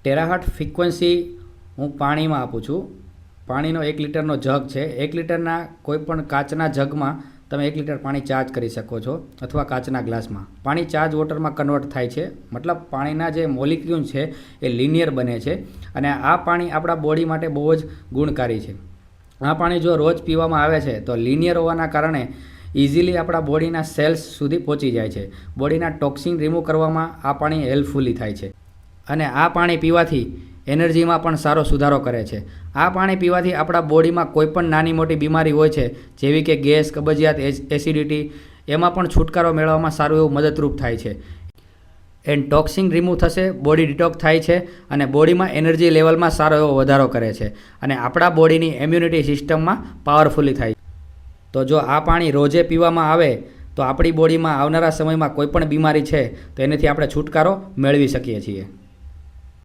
ટેરાહર્ટ્ઝ frequency હું પાણીમાં આપું છું. પાણીનો 1 લીટરનો જગ છે. 1 લીટરના કોઈપણ કાચના જગમાં તમે 1 લીટર પાણી ચાર્જ કરી શકો છો અથવા કાચના ગ્લાસમાં. પાણી ચાર્જ વોટરમાં કન્વર્ટ થાય છે, મતલબ પાણીના જે મોલિક્યુલ છે એ લિનિયર બને છે અને આ પાણી આપણા બોડી માટે બહુ જ ગુણકારી છે. આ પાણી જો રોજ પીવામાં આવે છે તો લિનિયર હોવાના કારણે ઇઝીલી આપણા બોડીના સેલ્સ સુધી પહોંચી જાય છે. બોડીના ટોક્સિન રિમૂવ કરવામાં આ પાણી હેલ્પફુલી થાય છે અને આ પાણી પીવાથી એનર્જીમાં પણ સારો સુધારો કરે છે. આ પાણી પીવાથી આપણા બોડીમાં કોઈપણ નાની મોટી બીમારી હોય છે, જેવી કે ગેસ, કબજિયાત, એસિડિટી, એમાં પણ છુટકારો મેળવવામાં સારું એવું મદદરૂપ થાય છે. એન્ડ ટોક્સિન રિમૂવ થશે, બોડી ડિટોક્સ થાય છે અને બોડીમાં એનર્જી લેવલમાં સારો એવો વધારો કરે છે અને આપણા બોડીની ઇમ્યુનિટી સિસ્ટમમાં પાવરફુલી થાય છે. તો જો આ પાણી રોજે પીવામાં આવે તો આપણી બોડીમાં આવનારા સમયમાં કોઈપણ બીમારી છે તો એનાથી આપણે છુટકારો મેળવી શકીએ છીએ.